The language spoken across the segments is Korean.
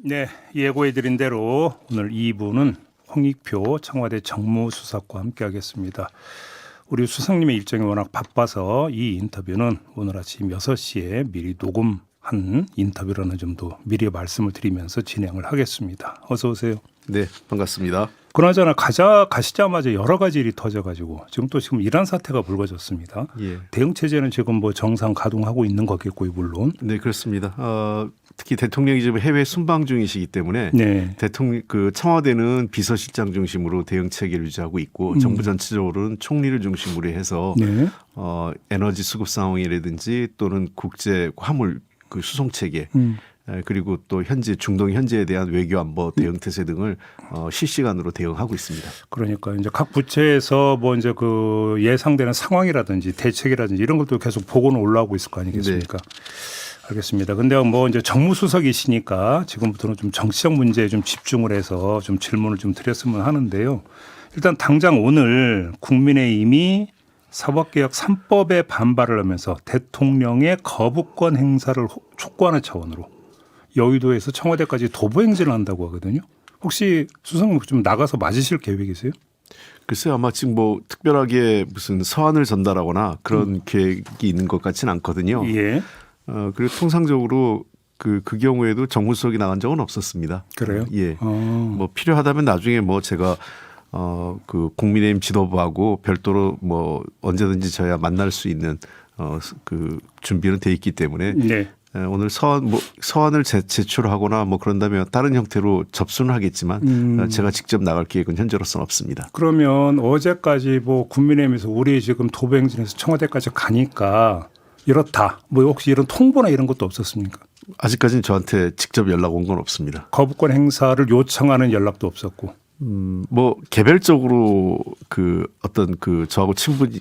네, 예고해드린 대로 오늘 2부는 홍익표 청와대 정무수석과 함께하겠습니다. 우리 수석님의 일정이 워낙 바빠서 이 인터뷰는 오늘 아침 6시에 미리 녹음한 인터뷰라는 점도 미리 말씀을 드리면서 진행을 하겠습니다. 어서 오세요. 네, 반갑습니다. 그나저나 가시자마자 여러 가지 일이 터져가지고 지금 이란 사태가 불거졌습니다. 예. 대응 체제는 지금 뭐 정상 가동하고 있는 거겠고요, 물론. 네, 그렇습니다. 특히 대통령이 지금 해외 순방 중이시기 때문에 네. 대통령 청와대는 비서실장 중심으로 대응 체계를 유지하고 있고 정부 전체적으로는 총리를 중심으로 해서 네. 에너지 수급 상황이라든지 또는 국제 화물 그 수송 체계 그리고 또 중동 현지에 대한 외교 안보 대응 태세 등을 실시간으로 대응하고 있습니다. 그러니까 이제 각 부처에서 뭐 이제 그 예상되는 상황이라든지 대책이라든지 이런 것도 계속 보고는 올라오고 있을 거 아니겠습니까? 네. 알겠습니다. 근데 뭐 이제 정무수석이시니까 지금부터는 좀 정치적 문제에 좀 집중을 해서 좀 질문을 좀 드렸으면 하는데요. 일단 당장 오늘 국민의힘이 사법개혁 3법에 반발을 하면서 대통령의 거부권 행사를 촉구하는 차원으로 여의도에서 청와대까지 도보 행진을 한다고 하거든요. 혹시 수석님 좀 나가서 맞으실 계획이세요? 글쎄요, 아마 지금 뭐 특별하게 무슨 서한을 전달하거나 그런 계획이 있는 것 같지는 않거든요. 예. 그리고 통상적으로 그 경우에도 정무수석이 나간 적은 없었습니다. 그래요? 예. 뭐 필요하다면 나중에 뭐 제가 그 국민의힘 지도부하고 별도로 뭐 언제든지 저야 만날 수 있는 그 준비는 돼 있기 때문에 네. 오늘 서한을 제출하거나 뭐 그런다면 다른 형태로 접수는 하겠지만 제가 직접 나갈 계획은 현재로서는 없습니다. 그러면 어제까지 뭐 국민의힘에서 우리 지금 도보 행진에서 청와대까지 가니까 이렇다. 뭐 혹시 이런 통보나 이런 것도 없었습니까? 아직까지는 저한테 직접 연락 온 건 없습니다. 거부권 행사를 요청하는 연락도 없었고. 뭐 개별적으로 그 어떤 그 저하고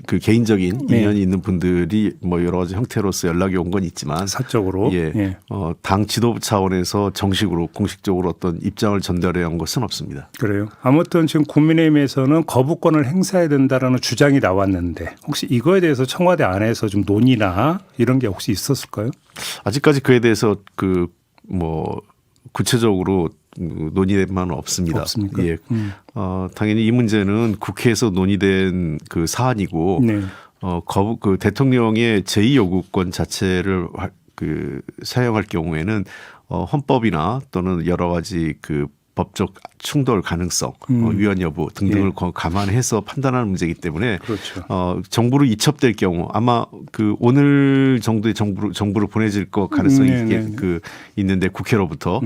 그 개인적인 인연이 있는 분들이 뭐 여러 가지 형태로서 연락이 온 건 있지만 사적으로 예. 당 지도부 차원에서 정식으로 공식적으로 어떤 입장을 전달해 온 것은 없습니다. 그래요. 아무튼 지금 국민의힘에서는 거부권을 행사해야 된다라는 주장이 나왔는데 혹시 이거에 대해서 청와대 안에서 좀 논의나 이런 게 혹시 있었을까요? 아직까지 그에 대해서 그 뭐 구체적으로 논의된 바는 없습니다. 없습니까? 예. 당연히 이 문제는 국회에서 논의된 그 사안이고 네. 그 대통령의 제2요구권 자체를 사용할 경우에는 헌법이나 또는 여러 가지 그 법적 충돌 가능성, 위헌 여부 등등을 감안해서 판단하는 문제이기 때문에 그렇죠. 정부로 이첩될 경우 아마 그 오늘 정도의 정부로 보내질 것 가능성이 있는데 국회로부터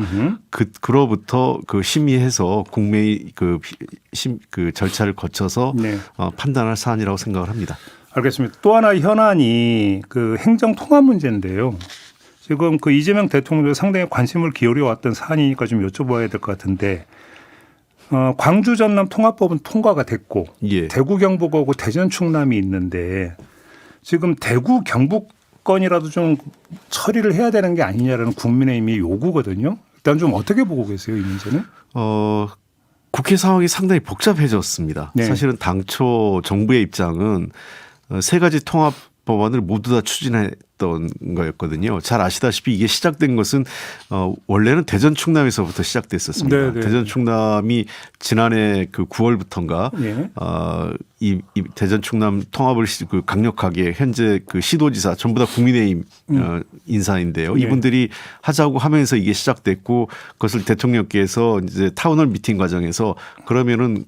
그로부터 그 심의해서 국회의 그 절차를 거쳐서 판단할 사안이라고 생각을 합니다. 알겠습니다. 또 하나 현안이 그 행정 통합 문제인데요. 지금 그 이재명 대통령도 상당히 관심을 기울여 왔던 사안이니까 좀 여쭤봐야 될 것 같은데 광주 전남 통합법은 통과가 됐고 예. 대구 경북하고 대전 충남이 있는데 지금 대구 경북권이라도 좀 처리를 해야 되는 게 아니냐라는 국민의힘의 요구거든요. 일단 좀 어떻게 보고 계세요, 이 문제는? 국회 상황이 상당히 복잡해졌습니다. 네. 사실은 당초 정부의 입장은 세 가지 통합 법안을 모두 다 추진했던 거였거든요. 잘 아시다시피 이게 시작된 것은 원래는 대전 충남에서부터 시작됐었습니다. 네네. 대전 충남이 지난해 그 9월부터인가 이 대전 충남 통합을 강력하게 현재 그 시도지사 전부 다 국민의힘 인사인데요. 이분들이 하자고 하면서 이게 시작됐고 그것을 대통령께서 이제 타운홀 미팅 과정에서 그러면은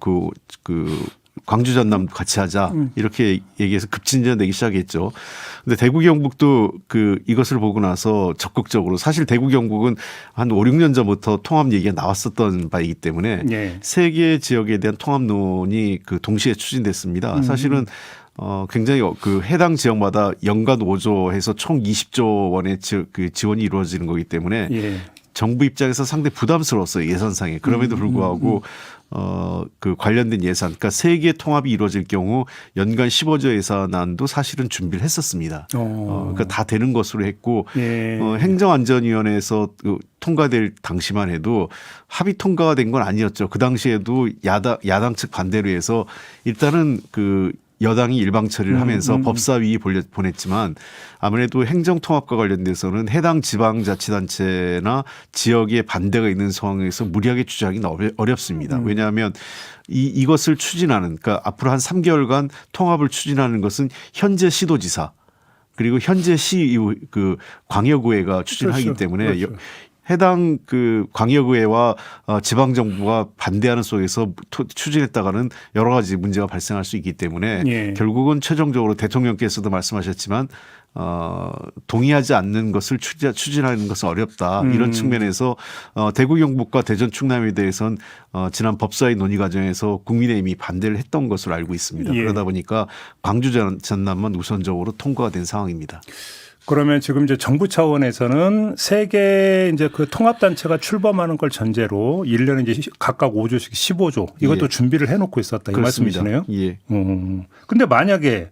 광주 전남 같이 하자 이렇게 얘기해서 급진전되기 시작했죠. 근데 대구 경북도 이것을 보고 나서 적극적으로 사실 대구 경북은 한 5, 6년 전부터 통합 얘기가 나왔었던 바이기 때문에 세 개 지역에 대한 통합론이 동시에 추진됐습니다. 사실은 굉장히 해당 지역마다 연간 5조 해서 총 20조 원의 지원이 이루어지는 거기 때문에 정부 입장에서 상당히 부담스러웠어요, 예산상에. 그럼에도 불구하고 관련된 예산, 그러니까 세계 통합이 이루어질 경우 연간 15조 예산안도 사실은 준비를 했었습니다. 그러니까 다 되는 것으로 했고 행정안전위원회에서 통과될 당시만 해도 합의 통과가 된 건 아니었죠. 그 당시에도 야당 측 반대로 해서 일단은 여당이 일방 처리를 하면서 법사위 보냈지만 아무래도 행정통합과 관련돼서는 해당 지방자치단체나 지역에 반대가 있는 상황에서 무리하게 주장하기는 어렵습니다. 왜냐하면 이것을 추진하는 그러니까 앞으로 한 3개월간 통합을 추진하는 것은 현재 시도지사 그리고 현재 그 광역의회가 추진하기 그렇죠. 때문에 그렇죠. 해당 그 광역의회와 지방정부가 반대하는 속에서 추진했다가는 여러 가지 문제가 발생할 수 있기 때문에 예. 결국은 최종적으로 대통령께서도 말씀하셨지만 동의하지 않는 것을 추진하는 것은 어렵다. 이런 측면에서 대구 경북과 대전 충남에 대해서는 지난 법사위 논의 과정에서 국민의힘이 반대를 했던 것으로 알고 있습니다. 예. 그러다 보니까 광주 전남만 우선적으로 통과가 된 상황입니다. 그러면 지금 이제 정부 차원에서는 세 개 이제 그 통합단체가 출범하는 걸 전제로 1년에 이제 각각 5조씩 15조 이것도 예. 준비를 해놓고 있었다 이 그렇습니다. 말씀이시네요. 예. 근데 만약에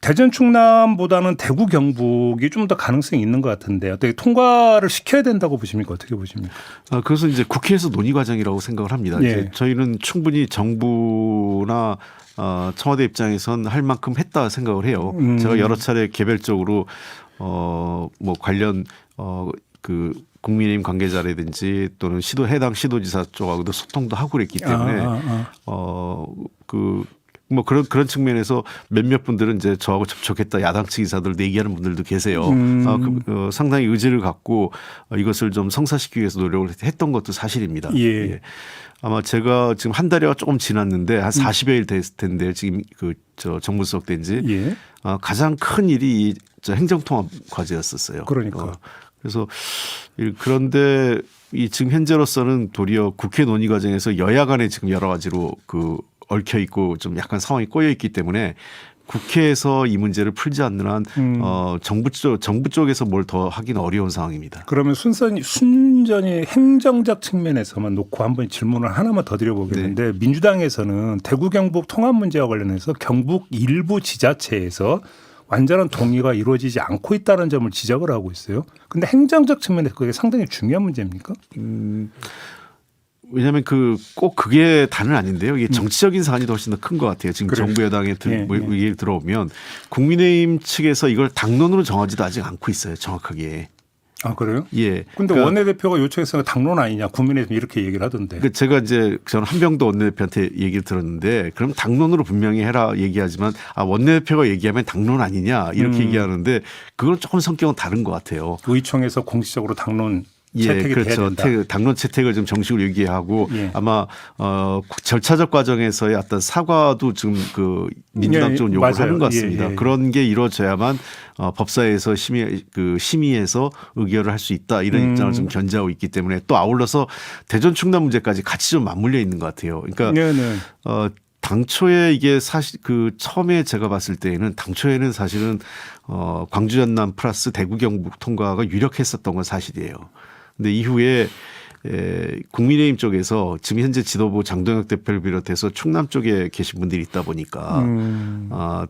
대전 충남보다는 대구 경북이 좀 더 가능성이 있는 것 같은데 어떻게 통과를 시켜야 된다고 보십니까? 어떻게 보십니까? 그것은 이제 국회에서 논의 과정이라고 생각을 합니다. 예. 이제 저희는 충분히 정부나 청와대 입장에선 할 만큼 했다 생각을 해요. 제가 여러 차례 개별적으로 뭐 관련 그 국민의힘 관계자라든지 또는 해당 시도지사 쪽하고도 소통도 하고 그랬기 때문에 뭐 그런 측면에서 몇몇 분들은 이제 저하고 접촉했다 야당 측 인사들도 얘기하는 분들도 계세요. 상당히 의지를 갖고 이것을 좀 성사시키기 위해서 노력을 했던 것도 사실입니다. 예. 예. 아마 제가 지금 한 달여가 조금 지났는데 한 40여일 됐을 텐데 지금 정부 수석된 지 예. 가장 큰 일이 이 행정통합 과제였었어요. 그러니까. 그래서 그런데 이 지금 현재로서는 도리어 국회 논의 과정에서 여야 간에 지금 여러 가지로 얽혀 있고 좀 약간 상황이 꼬여 있기 때문에 국회에서 이 문제를 풀지 않는 한 정부 쪽에서 뭘 더 하기는 어려운 상황입니다. 그러면 순전히 행정적 측면에서만 놓고 한번 질문을 하나만 더 드려보겠는데 민주당에서는 대구 경북 통합 문제와 관련해서 경북 일부 지자체에서 완전한 동의가 이루어지지 않고 있다는 점을 지적을 하고 있어요. 그런데 행정적 측면에서 그게 상당히 중요한 문제입니까? 왜냐하면 꼭 그게 다는 아닌데요. 이게 정치적인 사안이 더 훨씬 더 큰 것 같아요. 지금 그래요. 정부 여당에 얘기를 들어오면 국민의힘 측에서 이걸 당론으로 정하지도 아직 않고 있어요. 정확하게. 아 그래요? 예. 근데 그러니까 원내대표가 요청해서 당론 아니냐 국민의힘 이렇게 얘기를 하던데. 그러니까 제가 이제 저는 한병도 원내대표한테 얘기를 들었는데 그럼 당론으로 분명히 해라 얘기하지만 원내대표가 얘기하면 당론 아니냐 이렇게 얘기하는데 그건 조금 성격은 다른 것 같아요. 의총에서 공식적으로 당론 채택이 그렇죠. 돼야 된다. 당론 채택을 좀 정식으로 얘기하고 예. 아마 절차적 과정에서의 어떤 사과도 지금 민주당 쪽은 요구를 맞아요. 하는 것 같습니다. 예. 그런 게 이루어져야만 법사위에서 심의해서 의결을 할 수 있다 이런 입장을 좀 견지하고 있기 때문에 또 아울러서 대전 충남 문제까지 같이 좀 맞물려 있는 것 같아요. 그러니까 네네. 당초에 이게 사실 처음에 제가 봤을 때에는 당초에는 사실은 광주 전남 플러스 대구 경북 통과가 유력했었던 건 사실이에요. 근데 이후에 국민의힘 쪽에서 지금 현재 지도부 장동혁 대표를 비롯해서 충남 쪽에 계신 분들이 있다 보니까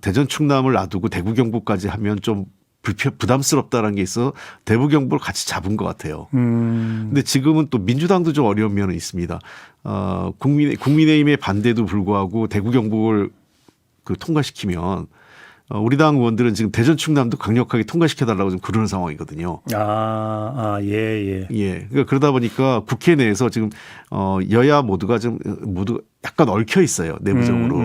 대전 충남을 놔두고 대구 경북까지 하면 좀 부담스럽다라는 게 있어 대구 경북을 같이 잡은 것 같아요. 근데 지금은 또 민주당도 좀 어려운 면은 있습니다. 국민의힘의 반대도 불구하고 대구 경북을 통과시키면 우리 당 의원들은 지금 대전 충남도 강력하게 통과시켜달라고 좀 그러는 상황이거든요. 예. 그러니까 그러다 보니까 국회 내에서 지금 여야 모두가 모두 약간 얽혀 있어요 내부적으로.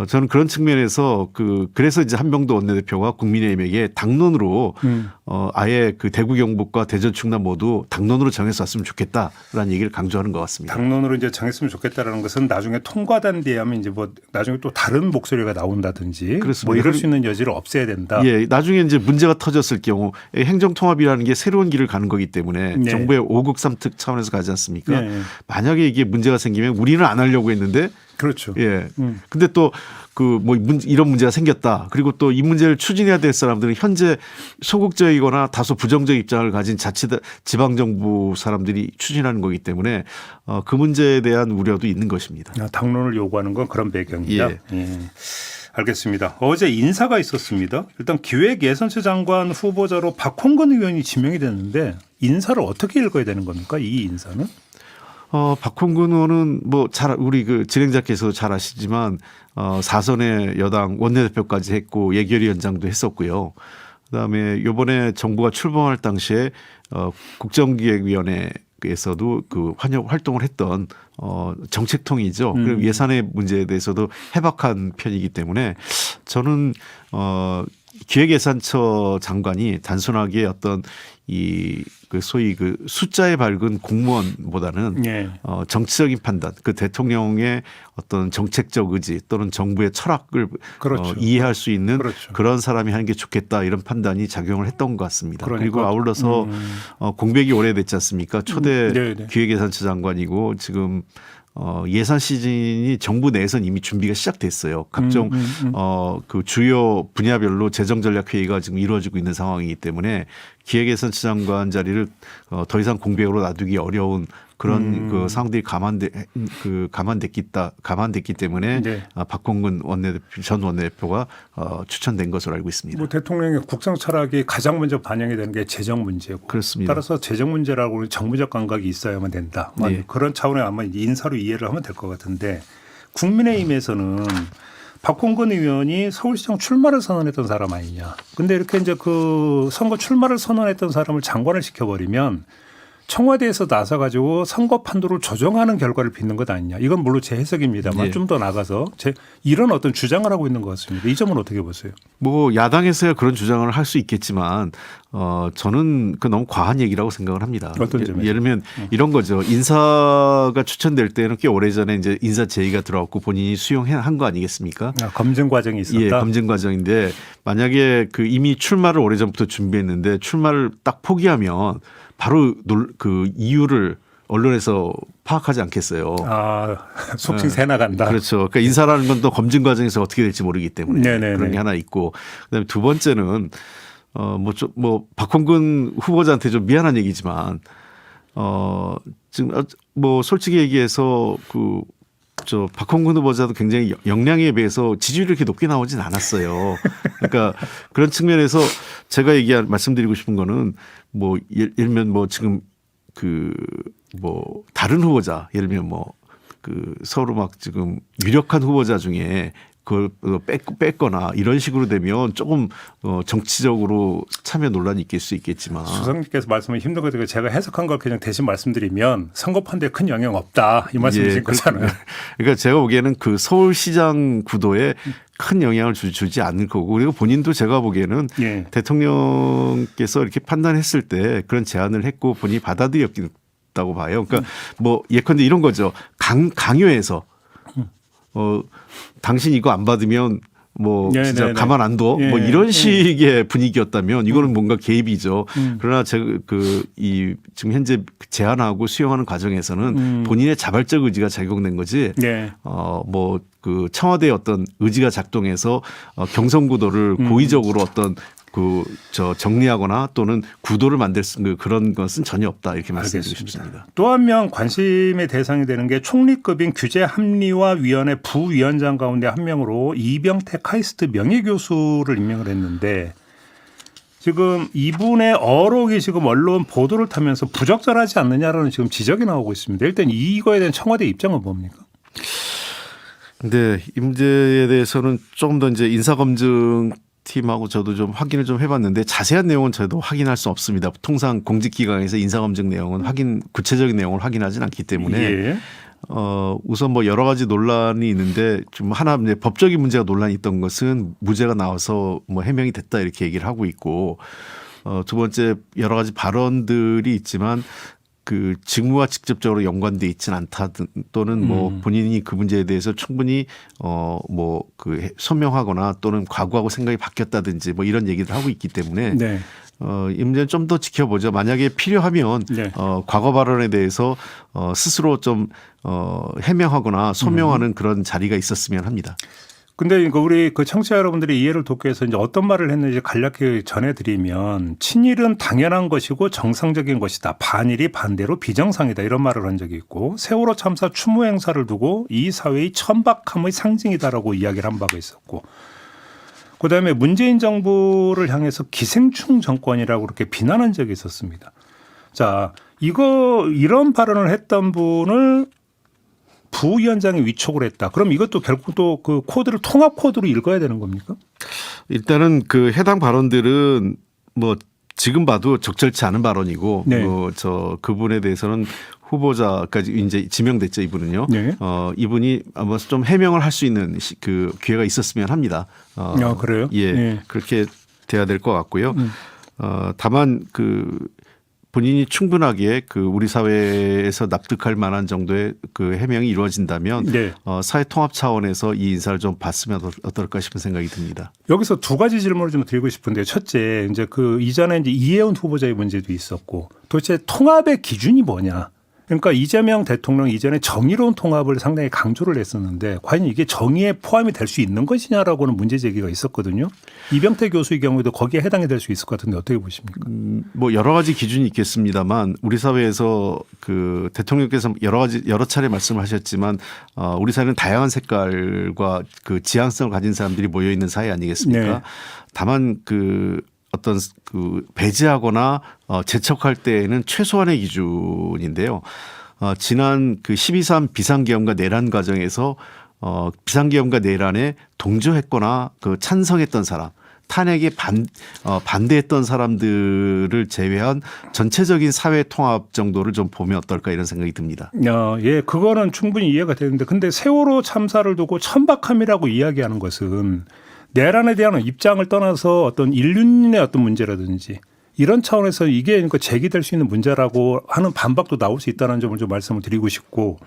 저는 그런 측면에서 그래서 이제 한병도 원내대표가 국민의힘에게 당론으로 아예 대구 경북과 대전 충남 모두 당론으로 정해서 왔으면 좋겠다라는 얘기를 강조하는 것 같습니다. 당론으로 이제 정했으면 좋겠다라는 것은 나중에 통과된 뒤에 하면 이제 뭐 나중에 또 다른 목소리가 나온다든지 그렇습니다. 뭐 이럴 수 있는 여지를 없애야 된다. 예, 나중에 이제 문제가 터졌을 경우 행정통합이라는 게 새로운 길을 가는 거기 때문에 네. 정부의 5국 3특 차원에서 가지 않습니까? 네. 만약에 이게 문제가 생기면 우리는 안 하려고 했는데 그렇죠. 예. 근데 또 이런 문제가 생겼다. 그리고 또 이 문제를 추진해야 될 사람들은 현재 소극적이거나 다소 부정적 입장을 가진 지방정부 사람들이 추진하는 거기 때문에 그 문제에 대한 우려도 있는 것입니다. 당론을 요구하는 건 그런 배경이다. 예. 알겠습니다. 어제 인사가 있었습니다. 일단 기획예산처 장관 후보자로 박홍근 의원이 지명이 됐는데 인사를 어떻게 읽어야 되는 겁니까? 이 인사는? 박홍근 의원은 뭐 우리 그 진행자께서 잘 아시지만 4선의 여당 원내대표까지 했고 예결위원장도 했었고요. 그다음에 이번에 정부가 출범할 당시에 국정기획위원회에서도 그 활동을 했던 정책통이죠. 그리고 예산의 문제에 대해서도 해박한 편이기 때문에 저는 기획예산처 장관이 단순하게 어떤 그 소위 그 숫자에 밝은 공무원보다는 예. 정치적인 판단, 그 대통령의 어떤 정책적 의지 또는 정부의 철학을 그렇죠. 이해할 수 있는 그렇죠. 그런 사람이 하는 게 좋겠다 이런 판단이 작용을 했던 것 같습니다. 그러니까. 그리고 아울러서 공백이 오래됐지 않습니까? 초대 네네. 기획예산처 장관이고 지금 예산 시즌이 정부 내에서는 이미 준비가 시작됐어요. 각종 그 주요 분야별로 재정전략회의가 지금 이루어지고 있는 상황이기 때문에 기획예산처 장관 자리를 더 이상 공백으로 놔두기 어려운 그런 그 상황들이 감안됐기 때문에 네. 박홍근 전 원내대표가 추천된 것으로 알고 있습니다. 뭐 대통령의 국정 철학이 가장 먼저 반영이 되는 게 재정 문제고 그렇습니다. 따라서 재정 문제라고 정무적 감각이 있어야만 된다. 네. 그런 차원에 아마 인사로 이해를 하면 될 것 같은데 국민의힘에서는 박홍근 의원이 서울시장 출마를 선언했던 사람 아니냐. 근데 이렇게 이제 그 선거 출마를 선언했던 사람을 장관을 시켜버리면 청와대에서 나서가지고 선거 판도를 조정하는 결과를 빚는 것 아니냐. 이건 물론 제 해석입니다만 네. 좀 더 나가서 이런 어떤 주장을 하고 있는 것 같습니다. 이 점은 어떻게 보세요? 뭐 야당에서야 그런 주장을 할 수 있겠지만 저는 그 너무 과한 얘기라고 생각을 합니다. 어떤 점에서? 예를 들면 이런 거죠. 인사가 추천될 때는 꽤 오래전에 이제 인사 제의가 들어왔고 본인이 수용한 거 아니겠습니까? 검증 과정이 있었다. 예, 검증 과정인데 만약에 그 이미 출마를 오래전부터 준비했는데 출마를 딱 포기하면 바로 그 이유를 언론에서 파악하지 않겠어요. 속칭 새 나간다. 그렇죠. 그러니까 인사라는 건 또 검증 과정에서 어떻게 될지 모르기 때문에 네네네. 그런 게 하나 있고 그다음에 두 번째는 박홍근 후보자한테 좀 미안한 얘기지만 지금 뭐 솔직히 얘기해서 박홍근 후보자도 굉장히 역량에 비해서 지지율이 이렇게 높게 나오진 않았어요. 그러니까 그런 측면에서 제가 말씀드리고 싶은 거는 뭐 예를 들면 뭐 지금 다른 후보자 예를 들면 서로 막 지금 유력한 후보자 중에 그걸 뺐거나 이런 식으로 되면 조금 정치적으로 참여 논란이 있을 수 있겠지만 수석님께서 말씀을 힘든 거죠. 제가 해석한 걸 그냥 대신 말씀드리면 선거 판도에 큰 영향 없다 이 말씀이신 거잖아요. 그러니까 제가 보기에는 그 서울시장 구도에 큰 영향을 주지 않을 거고 그리고 본인도 제가 보기에는 예. 대통령께서 이렇게 판단했을 때 그런 제안을 했고 본인이 받아들였다고 봐요. 그러니까 뭐 예컨대 이런 거죠. 강요해서 당신 이거 안 받으면 뭐 진짜 가만 안 둬. 뭐 이런 식의 분위기였다면 이거는 뭔가 개입이죠. 그러나 제가 지금 현재 제안하고 수용하는 과정에서는 본인의 자발적 의지가 작용된 거지. 뭐 그 청와대의 어떤 의지가 작동해서 경선구도를 고의적으로 어떤 정리하거나 또는 구도를 만들 그런 것은 전혀 없다 이렇게 말씀드리고 싶습니다. 또 한 명 관심의 대상이 되는 게 총리급인 규제합리화위원회 부위원장 가운데 한 명으로 이병택 카이스트 명예교수를 임명을 했는데 지금 이분의 어록이 지금 언론 보도를 타면서 부적절하지 않느냐라는 지금 지적이 나오고 있습니다. 일단 이거에 대한 청와대 입장은 뭡니까? 네, 이 문제에 대해서는 조금 더 이제 인사검증 팀하고 저도 좀 확인을 좀 해봤는데 자세한 내용은 저도 확인할 수 없습니다. 통상 공직기관에서 인사검증 내용은 구체적인 내용을 확인하지는 않기 때문에 예. 우선 뭐 여러 가지 논란이 있는데 좀 하나 법적인 문제가 논란이 있던 것은 무죄가 나와서 뭐 해명이 됐다 이렇게 얘기를 하고 있고 두 번째 여러 가지 발언들이 있지만 그 직무와 직접적으로 연관돼 있지는 않다 또는 뭐 본인이 그 문제에 대해서 충분히 선명하거나 또는 과거하고 생각이 바뀌었다든지 뭐 이런 얘기를 하고 있기 때문에 네. 이 문제는 좀 더 지켜보죠. 만약에 필요하면 네. 과거 발언에 대해서 스스로 좀 해명하거나 소명하는 그런 자리가 있었으면 합니다. 근데 우리 그 청취자 여러분들이 이해를 돕기 위해서 이제 어떤 말을 했는지 간략히 전해드리면 친일은 당연한 것이고 정상적인 것이다. 반일이 반대로 비정상이다. 이런 말을 한 적이 있고 세월호 참사 추모 행사를 두고 이 사회의 천박함의 상징이다라고 이야기를 한 바가 있었고 그다음에 문재인 정부를 향해서 기생충 정권이라고 그렇게 비난한 적이 있었습니다. 자, 이런 발언을 했던 분을 부위원장이 위촉을 했다. 그럼 이것도 결국 또 그 코드를 통합 코드로 읽어야 되는 겁니까? 일단은 그 해당 발언들은 뭐 지금 봐도 적절치 않은 발언이고 네. 그분에 대해서는 후보자까지 이제 지명됐죠, 이분은요. 네. 이분이 아마 좀 해명을 할 수 있는 그 기회가 있었으면 합니다. 그래요? 예. 네. 그렇게 돼야 될 것 같고요. 다만 그 본인이 충분하게 그 우리 사회에서 납득할 만한 정도의 그 해명이 이루어진다면 네. 사회 통합 차원에서 이 인사를 좀 봤으면 어떨까 싶은 생각이 듭니다. 여기서 두 가지 질문을 좀 드리고 싶은데 첫째, 이제 그 이전에 이제 이혜원 후보자의 문제도 있었고 도대체 통합의 기준이 뭐냐? 그러니까 이재명 대통령 이전에 정의로운 통합을 상당히 강조를 했었는데 과연 이게 정의에 포함이 될 수 있는 것이냐라고는 문제 제기가 있었거든요. 이병태 교수의 경우에도 거기에 해당이 될 수 있을 것 같은데 어떻게 보십니까? 뭐 여러 가지 기준이 있겠습니다만 우리 사회에서 그 대통령께서 여러 차례 말씀하셨지만 우리 사회는 다양한 색깔과 그 지향성을 가진 사람들이 모여 있는 사회 아니겠습니까? 네. 다만 그 어떤 그 배제하거나 제척할 때에는 최소한의 기준인데요. 지난 그 12.3 비상계엄과 내란 과정에서 비상계엄과 내란에 동조했거나 그 찬성했던 사람, 탄핵에 반대했던 사람들을 제외한 전체적인 사회 통합 정도를 좀 보면 어떨까 이런 생각이 듭니다. 예, 그거는 충분히 이해가 되는데 근데 세월호 참사를 두고 천박함이라고 이야기하는 것은 내란에 대한 입장을 떠나서 어떤 인륜의 어떤 문제라든지 이런 차원에서 이게 그러니까 제기될 수 있는 문제라고 하는 반박도 나올 수 있다는 점을 좀 말씀을 드리고 싶고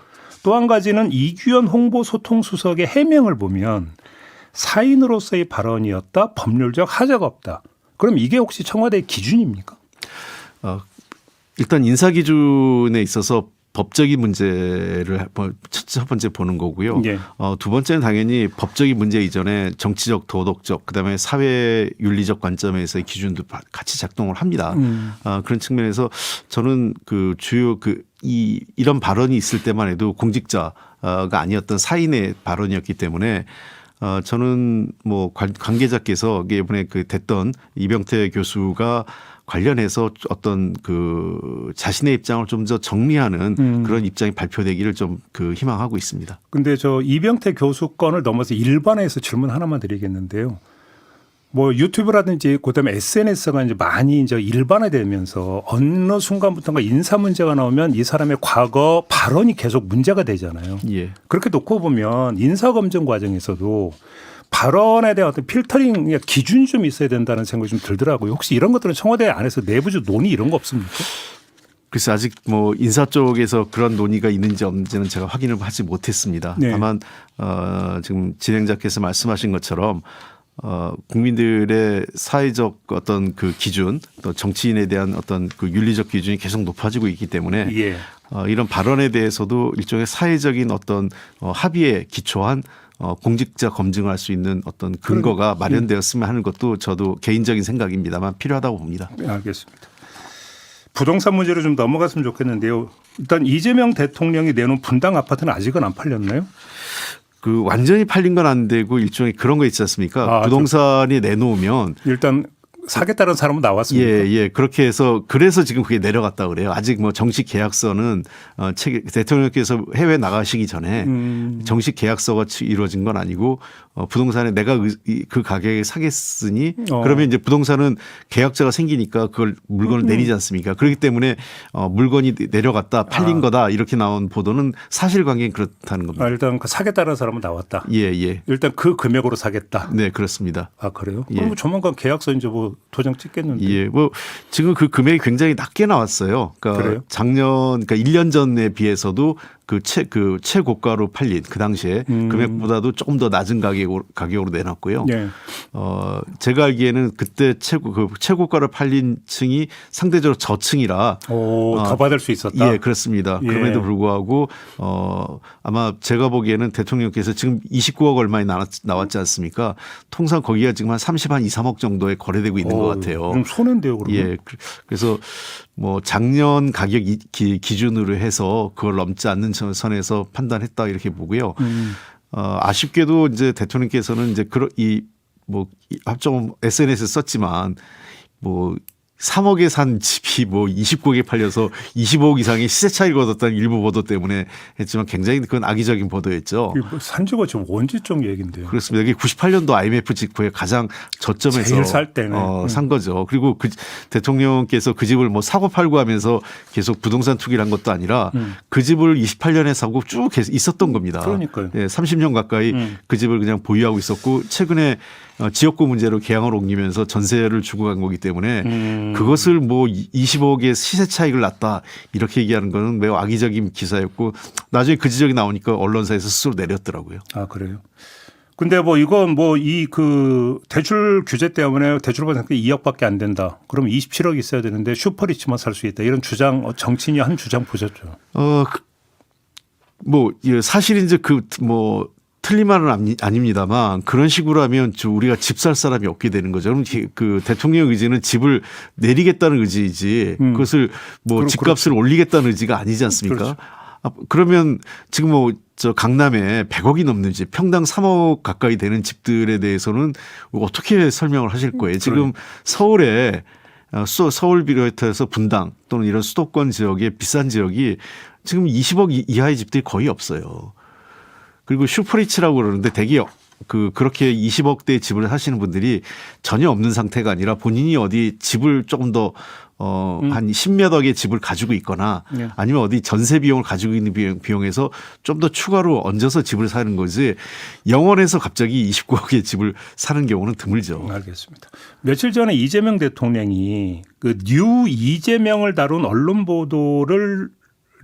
또 한 가지는 이규현 홍보소통수석의 해명을 보면 사인으로서의 발언이었다. 법률적 하자가 없다. 그럼 이게 혹시 청와대의 기준입니까? 일단 인사 기준에 있어서 법적인 문제를 첫 번째 보는 거고요. 예. 두 번째는 당연히 법적인 문제 이전에 정치적, 도덕적, 그다음에 사회 윤리적 관점에서의 기준도 같이 작동을 합니다. 그런 측면에서 저는 그 주요 이런 발언이 있을 때만 해도 공직자가 아니었던 사인의 발언이었기 때문에 저는 뭐 관계자께서 이번에 그 됐던 이병태 교수가 관련해서 어떤 그 자신의 입장을 좀 더 정리하는 그런 입장이 발표되기를 좀 그 희망하고 있습니다. 근데 저 이병태 교수 건을 넘어서 일반에서 질문 하나만 드리겠는데요. 뭐 유튜브라든지 그다음에 SNS가 이제 많이 이제 일반화되면서 어느 순간부터가 인사 문제가 나오면 이 사람의 과거 발언이 계속 문제가 되잖아요. 예. 그렇게 놓고 보면 인사 검증 과정에서도 발언에 대한 어떤 필터링 기준이 좀 있어야 된다는 생각이 좀 들더라고요. 혹시 이런 것들은 청와대 안에서 내부적 논의 이런 거 없습니까? 글쎄 아직 뭐 인사 쪽에서 그런 논의가 있는지 없는지는 제가 확인을 하지 못했습니다. 네. 다만 지금 진행자께서 말씀하신 것처럼 국민들의 사회적 어떤 그 기준 또 정치인에 대한 어떤 그 윤리적 기준이 계속 높아지고 있기 때문에 예. 이런 발언에 대해서도 일종의 사회적인 어떤 합의에 기초한 공직자 검증을 할 수 있는 어떤 근거가 마련되었으면 하는 것도 저도 개인적인 생각입니다만 필요하다고 봅니다. 네, 알겠습니다. 부동산 문제로 좀 넘어갔으면 좋겠는데요. 일단 이재명 대통령이 내놓은 분당 아파트는 아직은 안 팔렸나요? 그 완전히 팔린 건 안 되고 일종의 그런 거 있지 않습니까? 부동산이 내놓으면 일단 사겠다는 사람은 나왔습니다. 예. 그렇게 해서 그래서 지금 그게 내려갔다 그래요. 아직 뭐 정식 계약서는 대통령께서 해외 나가시기 전에 정식 계약서가 이루어진 건 아니고 부동산에 내가 그 가격에 사겠으니 그러면 이제 부동산은 계약자가 생기니까 그걸 물건을 내리지 않습니까? 그렇기 때문에 물건이 내려갔다 팔린 거다 이렇게 나온 보도는 사실관계는 그렇다는 겁니다. 일단 사겠다는 사람은 나왔다. 예. 일단 그 금액으로 사겠다. 네, 그렇습니다. 아 그래요? 예. 그럼 뭐 조만간 계약서 이제 뭐 도장 찍겠는데. 예, 뭐 지금 그 금액이 굉장히 낮게 나왔어요. 그러니까 그래요? 그러니까 1년 전에 비해서도 그 최고가로 팔린 그 당시에 금액보다도 조금 더 낮은 가격으로 내놨고요. 예. 제가 알기에는 그때 최고가로 팔린 층이 상대적으로 저층이라 더 받을 수 있었다. 예, 그렇습니다. 예. 그럼에도 불구하고 아마 제가 보기에는 대통령께서 지금 29억 얼마에 나왔지 않습니까? 통상 거기가 지금 한 2, 3억 정도에 거래되고 있는 것 같아요. 그럼 손해인데요, 그러면. 예. 그래서 뭐 작년 가격 기준으로 해서 그걸 넘지 않는 선에서 판단했다 이렇게 보고요. 아쉽게도 이제 대통령께서는 이제 합종 SNS에 썼지만 뭐 3억에 산 집이 뭐 20억에 팔려서 25억 이상의 시세 차익을 얻었다는 일부 보도 때문에 했지만 굉장히 그건 악의적인 보도였죠. 뭐 산지가 지금 언제적 얘기인데요. 그렇습니다. 이게 98년도 IMF 직후에 가장 저점에서 제일 살 때는 산 거죠. 그리고 그 대통령께서 그 집을 뭐 사고 팔고 하면서 계속 부동산 투기를 한 것도 아니라 그 집을 28년에 사고 쭉 계속 있었던 겁니다. 그러니까요. 예, 30년 가까이 그 집을 그냥 보유하고 있었고 최근에 지역구 문제로 계양을 옮기면서 전세를 주고 간 거기 때문에 그것을 뭐 20억의 시세 차익을 났다 이렇게 얘기하는 거는 매우 악의적인 기사였고 나중에 그 지적이 나오니까 언론사에서 스스로 내렸더라고요. 아 그래요. 근데 뭐 이건 뭐 이 그 대출 규제 때문에 대출 받은 게 2억밖에 안 된다. 그럼 27억이 있어야 되는데 슈퍼리치만 살 수 있다. 이런 주장 정치인이 한 주장 보셨죠? 뭐 사실인지 뭐 틀린 말은 아닙니다만 그런 식으로 하면 우리가 집 살 사람이 없게 되는 거죠. 그럼 그 대통령 의지는 집을 내리겠다는 의지이지 그것을 뭐 집값을 올리겠다는 의지가 아니지 않습니까? 그렇죠. 그러면 지금 뭐 저 강남에 100억이 넘는 집, 평당 3억 가까이 되는 집들에 대해서는 어떻게 설명을 하실 거예요? 지금 서울에 서울 비롯해서 분당 또는 이런 수도권 지역의 비싼 지역이 지금 20억 이하의 집들이 거의 없어요. 그리고 슈퍼리치라고 그러는데 대개 그렇게 20억대 집을 사시는 분들이 전혀 없는 상태가 아니라 본인이 어디 집을 조금 더 한 10몇 억의 집을 가지고 있거나 아니면 어디 전세 비용을 가지고 있는 비용에서 좀 더 추가로 얹어서 집을 사는 거지 영원해서 갑자기 29억의 집을 사는 경우는 드물죠. 알겠습니다. 며칠 전에 이재명 대통령이 그 뉴 이재명을 다룬 언론 보도를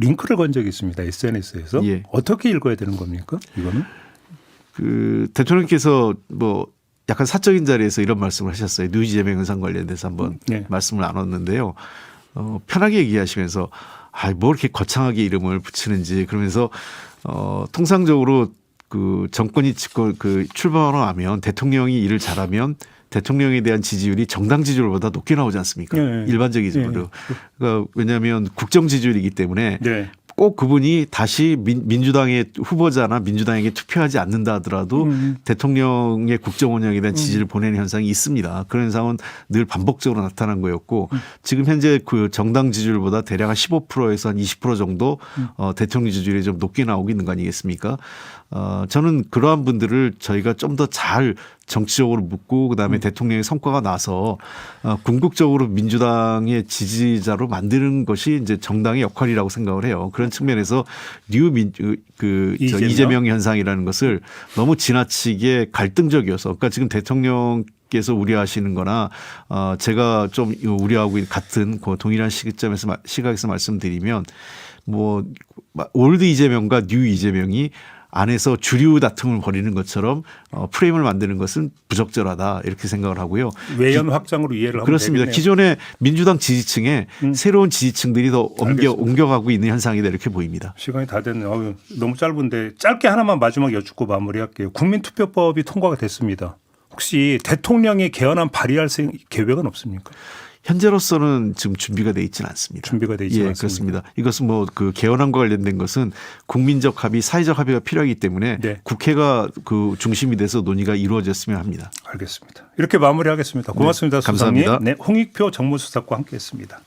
링크를 건 적이 있습니다. SNS에서. 예. 어떻게 읽어야 되는 겁니까? 이거는? 그 대통령께서 뭐 약간 사적인 자리에서 이런 말씀을 하셨어요. 뉴 이재명 의상 관련돼서 한번 말씀을 나눴는데요. 편하게 얘기하시면서 뭐 이렇게 거창하게 이름을 붙이는지 그러면서 통상적으로 그 정권이 출범을 하면 대통령이 일을 잘하면 대통령에 대한 지지율이 정당 지지율보다 높게 나오지 않습니까? 일반적이지로. 그러니까 왜냐하면 국정 지지율이기 때문에 꼭 그분이 다시 민주당의 후보자나 민주당에게 투표하지 않는다 하더라도 대통령의 국정 운영에 대한 지지를 보내는 현상이 있습니다. 그런 현상은 늘 반복적으로 나타난 거였고 지금 현재 그 정당 지지율보다 대략 한 15%에서 한 20% 정도 대통령 지지율이 좀 높게 나오고 있는 거 아니겠습니까? 저는 그러한 분들을 저희가 좀 더 잘 정치적으로 묻고 그다음에 대통령의 성과가 나서 궁극적으로 민주당의 지지자로 만드는 것이 이제 정당의 역할이라고 생각을 해요. 그런 측면에서 이재명 현상이라는 것을 너무 지나치게 갈등적이어서 그러니까 지금 대통령께서 우려하시는 거나 제가 좀 우려하고 있는 같은 동일한 시각에서 말씀드리면 뭐 올드 이재명과 뉴 이재명이 안에서 주류 다툼을 벌이는 것처럼 프레임을 만드는 것은 부적절하다 이렇게 생각을 하고요. 외연 확장으로 이해를 하면 그렇습니다. 되겠네요. 기존의 민주당 지지층에 새로운 지지층들이 더 옮겨가고 있는 현상이다 이렇게 보입니다. 시간이 다 됐네요. 너무 짧은데 짧게 하나만 마지막 여쭙고 마무리할게요. 국민투표법이 통과가 됐습니다. 혹시 대통령이 개헌안 발의할 계획은 없습니까? 현재로서는 지금 준비가 돼 있지는 않습니다. 준비가 돼 있지는 않습니다. 그렇습니다. 이것은 뭐 그 개헌안과 관련된 것은 국민적 합의, 사회적 합의가 필요하기 때문에 국회가 그 중심이 돼서 논의가 이루어졌으면 합니다. 알겠습니다. 이렇게 마무리하겠습니다. 고맙습니다. 감사합니다. 수석님. 홍익표 정무수석과 함께했습니다.